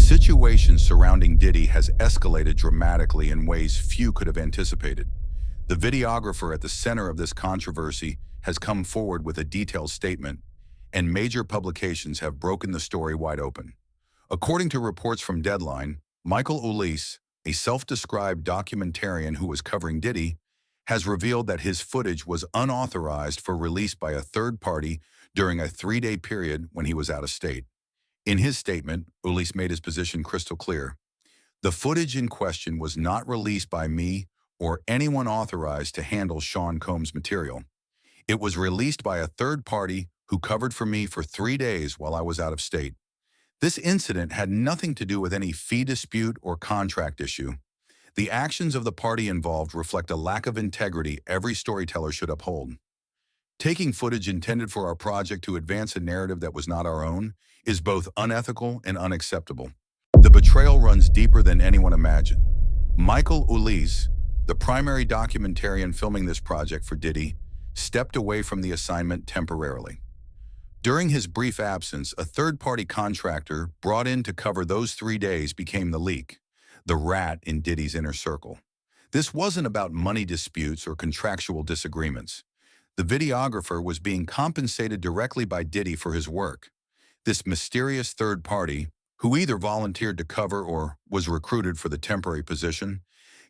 situation surrounding Diddy has escalated dramatically in ways few could have anticipated. The videographer at the center of this controversy has come forward with a detailed statement, and major publications have broken the story wide open. According to reports from Deadline, Michael Ulysse, a self-described documentarian who was covering Diddy, has revealed that his footage was unauthorized for release by a third party during a 3-day period when he was out of state. In his statement, Ulysse made his position crystal clear. The footage in question was not released by me or anyone authorized to handle Sean Combs' material. It was released by a third party who covered for me for 3 days while I was out of state. This incident had nothing to do with any fee dispute or contract issue. The actions of the party involved reflect a lack of integrity every storyteller should uphold. Taking footage intended for our project to advance a narrative that was not our own is both unethical and unacceptable. The betrayal runs deeper than anyone imagined. Michael Ulysse, the primary documentarian filming this project for Diddy, stepped away from the assignment temporarily. During his brief absence, a third-party contractor brought in to cover those 3 days became the leak, the rat in Diddy's inner circle. This wasn't about money disputes or contractual disagreements. The videographer was being compensated directly by Diddy for his work. This mysterious third party, who either volunteered to cover or was recruited for the temporary position,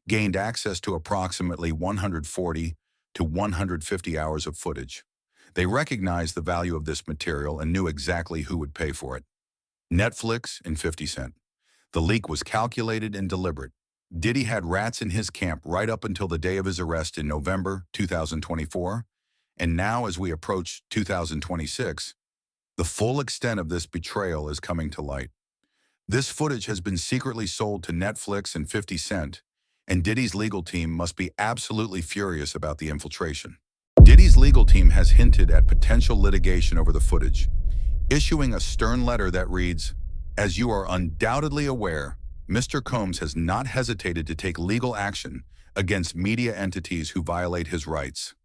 gained access to approximately 140 to 150 hours of footage. They recognized the value of this material and knew exactly who would pay for it. Netflix and 50 Cent. The leak was calculated and deliberate. Diddy had rats in his camp right up until the day of his arrest in November 2024, and now as we approach 2026, the full extent of this betrayal is coming to light. This footage has been secretly sold to Netflix and 50 Cent, and Diddy's legal team must be absolutely furious about the infiltration. Diddy's legal team has hinted at potential litigation over the footage, issuing a stern letter that reads, "As you are undoubtedly aware, Mr. Combs has not hesitated to take legal action against media entities who violate his rights.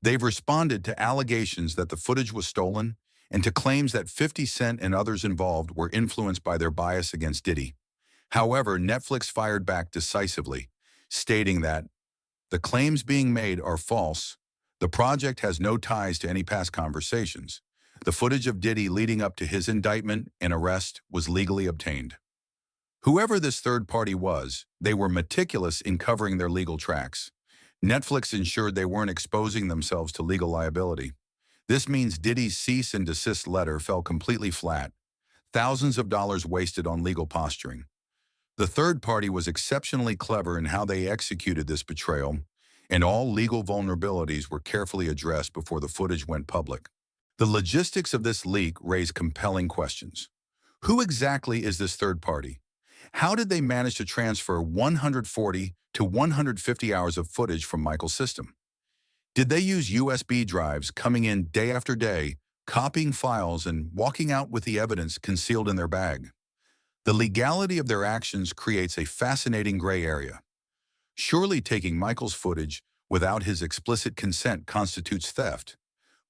They've responded to allegations that the footage was stolen and to claims that 50 Cent and others involved were influenced by their bias against Diddy. However, Netflix fired back decisively, stating that the claims being made are false. The project has no ties to any past conversations. The footage of Diddy leading up to his indictment and arrest was legally obtained." Whoever this third party was, they were meticulous in covering their legal tracks. Netflix ensured they weren't exposing themselves to legal liability. This means Diddy's cease and desist letter fell completely flat. Thousands of dollars wasted on legal posturing. The third party was exceptionally clever in how they executed this betrayal, and all legal vulnerabilities were carefully addressed before the footage went public. The logistics of this leak raise compelling questions. Who exactly is this third party? How did they manage to transfer 140 to 150 hours of footage from Michael's system? Did they use USB drives coming in day after day, copying files and walking out with the evidence concealed in their bag? The legality of their actions creates a fascinating gray area. Surely taking Michael's footage without his explicit consent constitutes theft.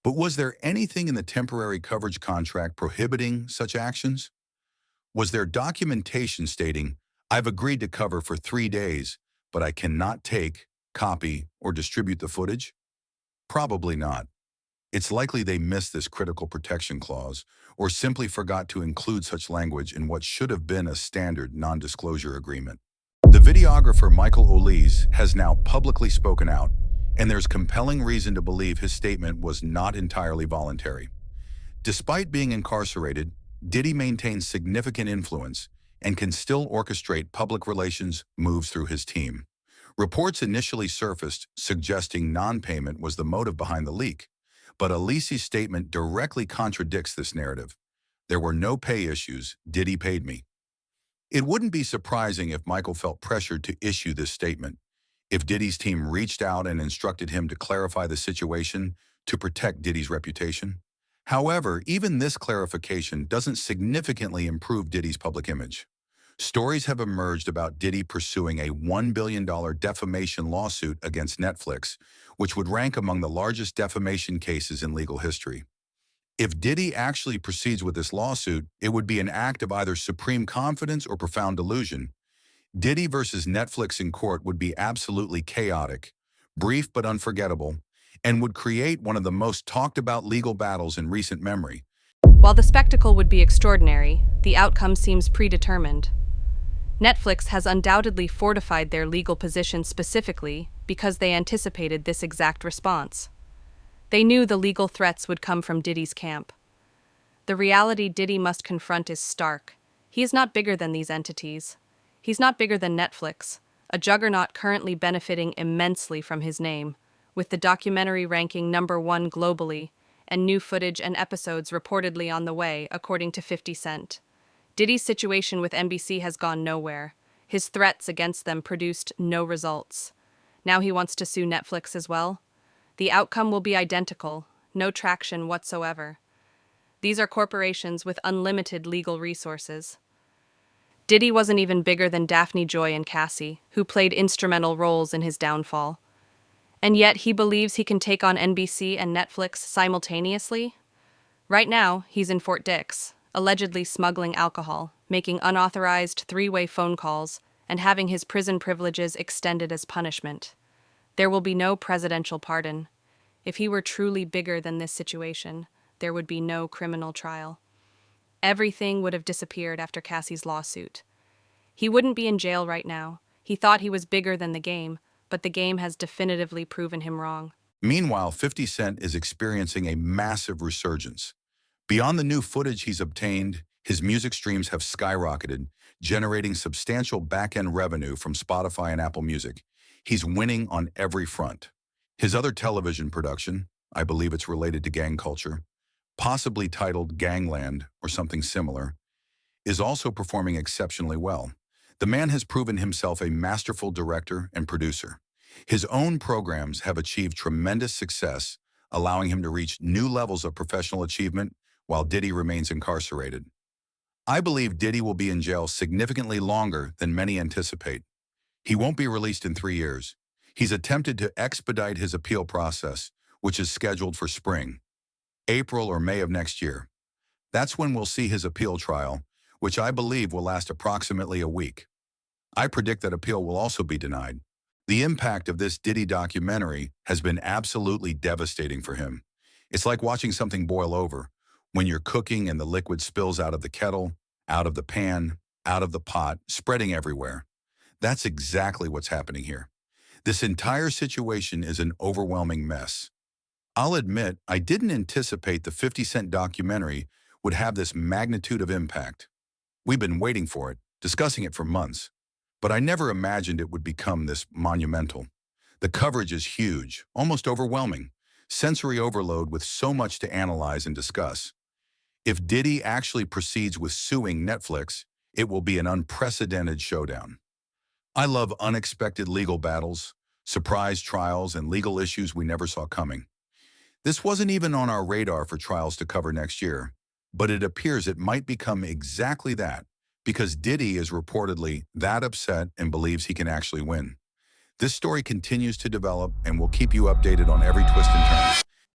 But was there anything in the temporary coverage contract prohibiting such actions? Was there documentation stating, "I've agreed to cover for 3 days, but I cannot take, copy, or distribute the footage"? Probably not. It's likely they missed this critical protection clause or simply forgot to include such language in what should have been a standard non-disclosure agreement. The videographer Michael Ulysse has now publicly spoken out, and there's compelling reason to believe his statement was not entirely voluntary. Despite being incarcerated, Diddy maintains significant influence and can still orchestrate public relations moves through his team. Reports initially surfaced suggesting non-payment was the motive behind the leak, but Ulysse's statement directly contradicts this narrative. "There were no pay issues, Diddy paid me." It wouldn't be surprising if Michael felt pressured to issue this statement, if Diddy's team reached out and instructed him to clarify the situation to protect Diddy's reputation. However, even this clarification doesn't significantly improve Diddy's public image. Stories have emerged about Diddy pursuing a $1 billion defamation lawsuit against Netflix, which would rank among the largest defamation cases in legal history. If Diddy actually proceeds with this lawsuit, it would be an act of either supreme confidence or profound delusion. Diddy versus Netflix in court would be absolutely chaotic, brief but unforgettable, and would create one of the most talked about legal battles in recent memory. While the spectacle would be extraordinary, the outcome seems predetermined. Netflix has undoubtedly fortified their legal position specifically because they anticipated this exact response. They knew the legal threats would come from Diddy's camp. The reality Diddy must confront is stark. He is not bigger than these entities. He's not bigger than Netflix, a juggernaut currently benefiting immensely from his name, with the documentary ranking #1 globally, and new footage and episodes reportedly on the way, according to 50 Cent. Diddy's situation with NBC has gone nowhere. His threats against them produced no results. Now he wants to sue Netflix as well. The outcome will be identical, no traction whatsoever. These are corporations with unlimited legal resources. Diddy wasn't even bigger than Daphne Joy and Cassie, who played instrumental roles in his downfall. And yet he believes he can take on NBC and Netflix simultaneously? Right now, he's in Fort Dix, allegedly smuggling alcohol, making unauthorized three-way phone calls, and having his prison privileges extended as punishment. There will be no presidential pardon. If he were truly bigger than this situation, there would be no criminal trial. Everything would have disappeared after Cassie's lawsuit. He wouldn't be in jail right now. He thought he was bigger than the game, but the game has definitively proven him wrong. Meanwhile, 50 Cent is experiencing a massive resurgence. Beyond the new footage he's obtained, his music streams have skyrocketed, generating substantial back-end revenue from Spotify and Apple Music. He's winning on every front. His other television production, I believe it's related to gang culture, possibly titled Gangland or something similar, is also performing exceptionally well. The man has proven himself a masterful director and producer. His own programs have achieved tremendous success, allowing him to reach new levels of professional achievement while Diddy remains incarcerated. I believe Diddy will be in jail significantly longer than many anticipate. He won't be released in 3 years. He's attempted to expedite his appeal process, which is scheduled for spring, April or May of next year. That's when we'll see his appeal trial, which I believe will last approximately a week. I predict that appeal will also be denied. The impact of this Diddy documentary has been absolutely devastating for him. It's like watching something boil over, when you're cooking and the liquid spills out of the kettle, out of the pan, out of the pot, spreading everywhere. That's exactly what's happening here. This entire situation is an overwhelming mess. I'll admit, I didn't anticipate the 50 Cent documentary would have this magnitude of impact. We've been waiting for it, discussing it for months, but I never imagined it would become this monumental. The coverage is huge, almost overwhelming, sensory overload with so much to analyze and discuss. If Diddy actually proceeds with suing Netflix, it will be an unprecedented showdown. I love unexpected legal battles, surprise trials, and legal issues we never saw coming. This wasn't even on our radar for trials to cover next year, but it appears it might become exactly that, because Diddy is reportedly that upset and believes he can actually win. This story continues to develop, and we'll keep you updated on every twist and turn.